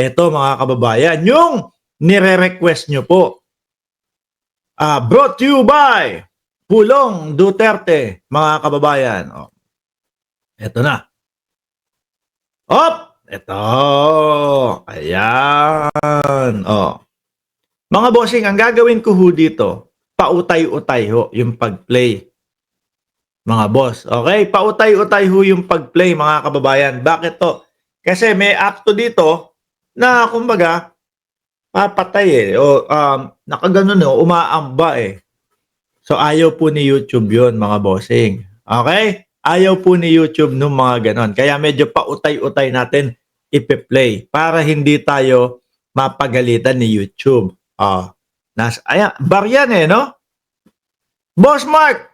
Ito mga kababayan, yung nire-request nyo po. Brought to you by Pulong Duterte, mga kababayan. Ito na. Ito. Ayan. Mga bossing, ang gagawin ko ho dito, pautay-utay ho yung pag-play. Mga boss, okay? Pautay-utay ho yung pag-play, mga kababayan. Bakit to? Kasi may akto dito na, kumbaga, papatay o nakaganon umaamba So ayaw po ni YouTube 'yon, mga bossing. Okay? Ayaw po ni YouTube nung mga ganon. Kaya medyo pautay-utay natin ipe-play para hindi tayo mapagalitan ni YouTube. Ayan, baryan no? Boss Mark,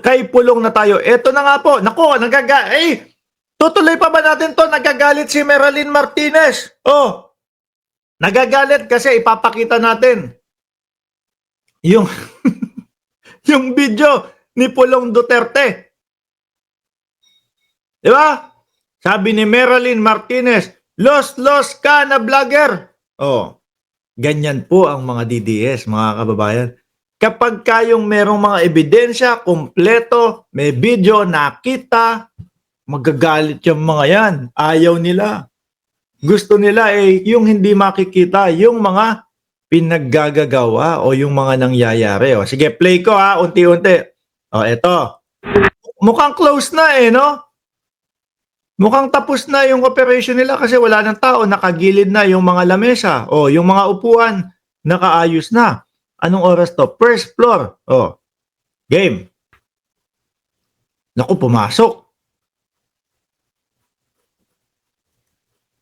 kay pulong na tayo. Ito na nga po. Naku, tutuloy pa ba natin to? Nagagalit si Meralyn Martinez. Nagagalit kasi ipapakita natin yung yung video ni Pulong Duterte. Di ba? Sabi ni Meralyn Martinez, los ka na vlogger. Ganyan po ang mga DDS, mga kababayan. Kapag kayong merong mga ebidensya, kompleto, may video, nakita, magagalit yung mga yan. Ayaw nila. Gusto nila yung hindi makikita, yung mga pinaggagawa o yung mga nangyayari. Sige, play ko unti-unti. Eto. Mukhang close na no? Mukhang tapos na yung operation nila kasi wala ng tao, nakagilid na yung mga lamesa. Yung mga upuan, nakaayos na. Anong oras to? First floor. Game. Naku, pumasok.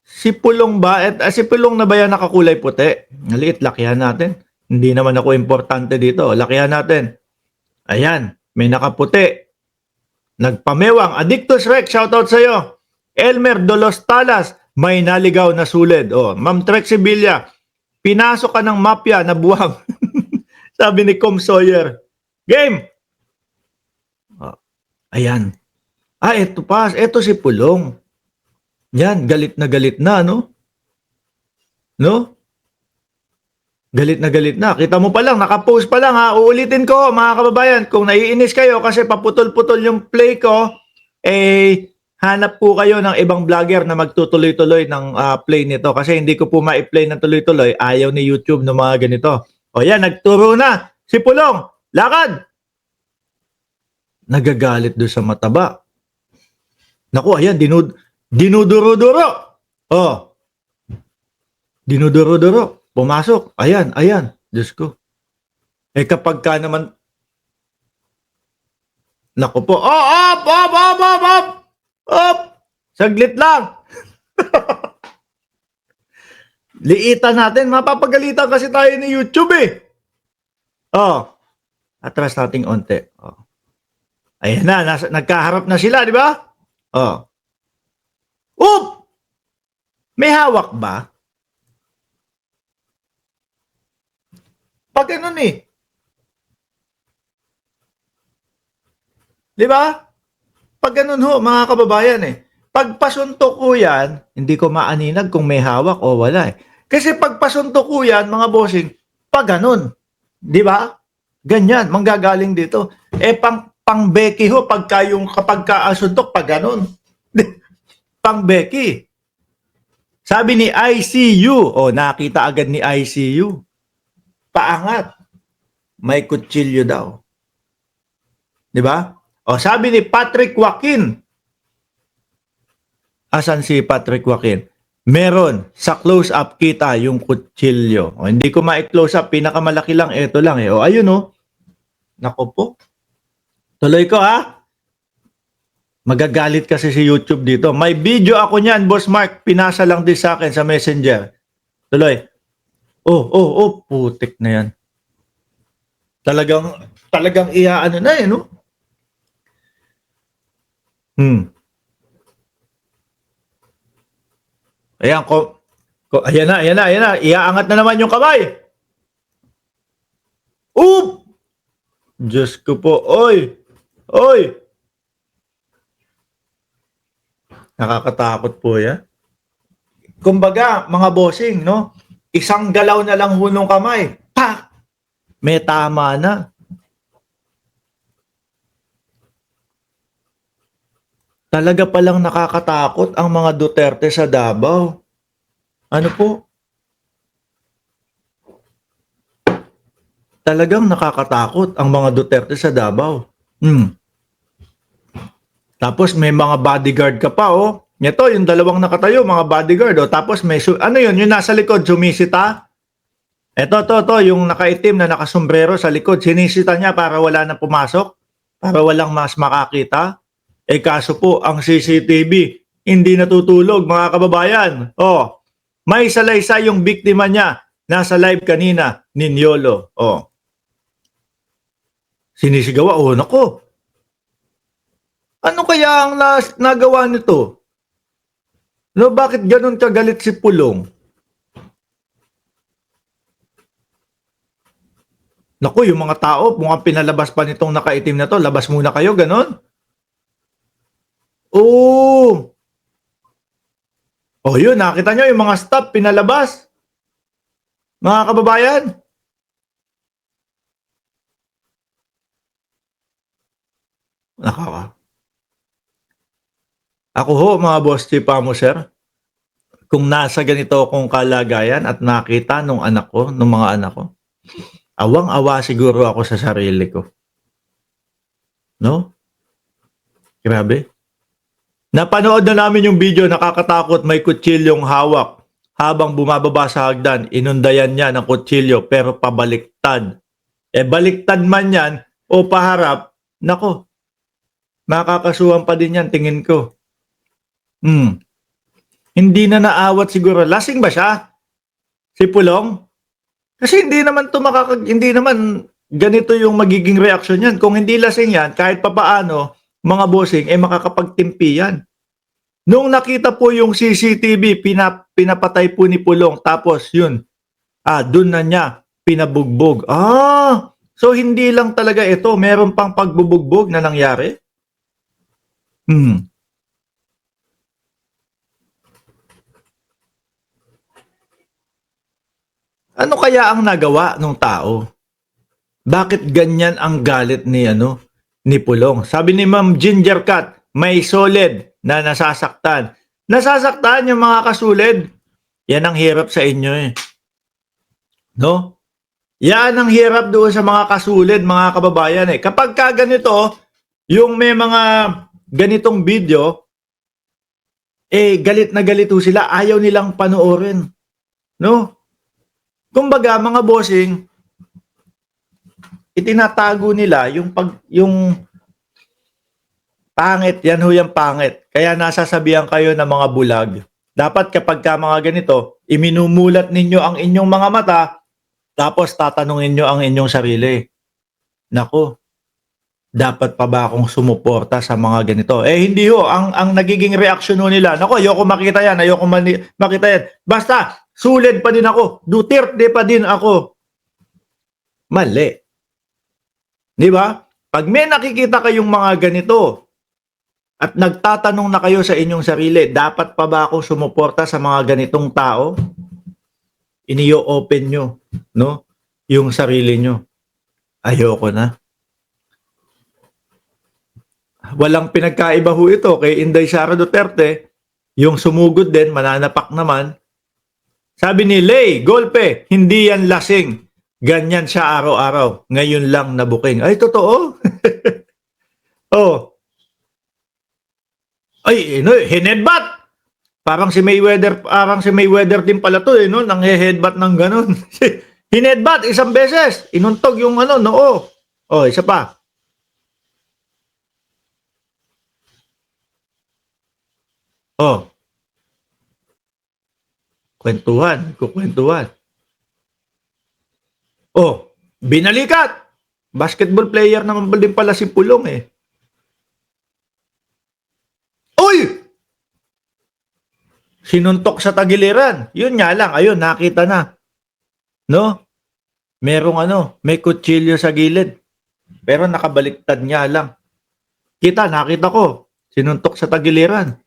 Si Pulong ba? Si Pulong na ba yan nakakulay puti? Maliit, lakihan natin. Hindi naman ako importante dito. Lakihan natin. Ayan, may nakaputi. Nagpamewang. Addictus Rex, shoutout sa'yo. Elmer Dolos Talas, may naligaw na sulid. Ma'am Trexie Villa, pinasok ka ng mafia na buwang. Sabi ni Com Sawyer. Game! Ayan. Ito pa. Ito si Pulong. Yan, galit na, no? No? Galit na. Kita mo pa lang, nakapost pa lang Uulitin ko, mga kababayan, kung naiinis kayo kasi paputol-putol yung play ko, hanap po kayo ng ibang vlogger na magtutuloy-tuloy ng play nito kasi hindi ko po ma-play ng tuloy-tuloy. Ayaw ni YouTube ng mga ganito. Yan, nagturo na. Si Pulong, lakad! Nagagalit doon sa mataba. Naku, ayan, dinuduro-duro. Dinuduro-duro. Pumasok. Ayan. Diyos ko. Kapag ka naman, naku po. Up! Saglit lang. Liitan natin. Mapapagalitan kasi tayo ni YouTube atras nating onte. Ayan na. Nagkaharap na sila, di ba? May hawak ba? Pag ganun Di ba? Pag ganun mga kababayan Pag pasuntok ko yan, hindi ko maaninag kung may hawak o wala Kasi pag pasuntok ko yan, mga bossing, pag ganun. Di ba? Ganyan, manggagaling dito. Pang Becky kapag kaasuntok, pag ganun. Pang Becky. Sabi ni ICU, nakita agad ni ICU. Paangat. May kutsilyo daw. Di ba? Sabi ni Patrick Joaquin. Asan si Patrick Joaquin? Meron. Sa close-up kita yung kutsilyo. Hindi ko ma-close up. Pinakamalaki lang. Ito lang ayun Naku po. Tuloy ko Magagalit kasi si YouTube dito. May video ako niyan, Boss Mark. Pinasa lang din sa akin sa Messenger. Tuloy. Putik na yan. Talagang iaano na no? Ayan, ayan na. Iaangat na naman yung kamay. Diyos ko po. Oy! Nakakatakot po yan. Kumbaga, mga bossing, no? Isang galaw na lang hunong kamay. Pa! May tama na. Talaga palang nakakatakot ang mga Duterte sa Davao. Ano po? Talagang nakakatakot ang mga Duterte sa Davao. Tapos may mga bodyguard ka pa, oh. Ito, yung dalawang nakatayo, mga bodyguard, oh. Tapos may, ano yun, yung nasa likod, sumisita. To, yung nakaitim na nakasombrero sa likod, sinisita niya para wala nang pumasok, para walang mas makakita. Kaso po, ang CCTV, hindi natutulog, mga kababayan. Oh, may salaysay yung biktima niya, nasa live kanina, Ninyolo. Oh. Sinisigaw, oh, nako. Ano kaya ang nagawa nito? No, bakit ganun kagalit si Pulong? Naku, yung mga tao, mukhang pinalabas pa nitong nakaitim na to, labas muna kayo, ganun? Oo. Oh, yun, nakita nyo yung mga staff pinalabas. Mga kababayan. Nakaka. Ako ho, mga boss chipa mo, sir, kung nasa ganito akong kalagayan at nakita nung anak ko, nung mga anak ko, awang-awa siguro ako sa sarili ko. No? Grabe. Napanood na namin yung video, nakakatakot, may kutsilyong hawak. Habang bumababa sa hagdan, inundayan niya ng kutsilyo pero pabaliktad. Baliktad man yan o paharap, nako, makakasuhan pa din yan, tingin ko. Hindi na naawat siguro. Lasing ba siya? Si Pulong? Kasi hindi naman hindi naman ganito yung magiging reaksyon yan. Kung hindi lasing yan, kahit papaano, mga bossing, makakapagtimpi yan. Nung nakita po yung CCTV, pinapatay po ni Pulong. Tapos yun, dun na niya pinabugbog. So hindi lang talaga ito. Meron pang pagbubugbog na nangyari? Ano kaya ang nagawa ng tao? Bakit ganyan ang galit ni ni Pulong? Sabi ni Ma'am Ginger Cat, may solid na nasasaktan. Nasasaktan yung mga kasulid. Yan ang hirap sa inyo eh. No? Yan ang hirap doon sa mga kasulid, mga kababayan eh. Kapag ka ganito, yung may mga ganitong video, galit na galito sila, ayaw nilang panoorin. No? Kumbaga, mga bossing, itinatago nila yung pangit, yan ho yung pangit. Kaya nasasabihan kayo ng mga bulag. Dapat kapag ka mga ganito, iminumulat ninyo ang inyong mga mata, tapos tatanungin nyo ang inyong sarili. Nako, dapat pa ba akong sumuporta sa mga ganito? Hindi ho, ang nagiging reaksyon ho nila, nako, ayoko makita yan, ayoko makita yan. Basta, sulid pa din ako, Duterte pa din ako. Mali. Di ba? Pag may nakikita kayong mga ganito, at nagtatanong na kayo sa inyong sarili, dapat pa ba ako sumuporta sa mga ganitong tao? Iniyo-open nyo, no? Yung sarili nyo. Ayoko na. Walang pinagkaiba ho ito kay Inday Sara Duterte. Yung sumugod din, mananapak naman. Sabi ni Lay, golpe, hindi yan lasing. Ganyan siya araw-araw. Ngayon lang nabuking. Ay, totoo? Oh. Ay, hinedbat. Parang si Mayweather din pala to no, nang headbutt ng ganun. Hinedbat isang beses, inuntog yung noo. Oh, isa pa. Oh. Kukwentuhan. Oh, binalikat. Basketball player naman din pala si Pulong eh. Uy! Sinuntok sa tagiliran. Yun nga lang, ayun, nakita na. No? Merong may kutsilyo sa gilid. Pero nakabaliktad nga lang. Nakita ko. Sinuntok sa tagiliran.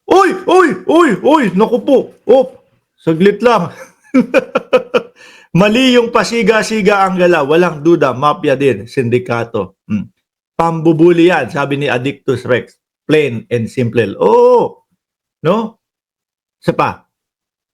Uy! Uy! Uy! Uy! Naku po! Oh, saglit lang. Mali yung pasiga-siga ang galaw. Walang duda, mafia din, sindikato. Pambubuli yan, sabi ni Addictus Rex. Plain and simple. Oo! No? Isa pa.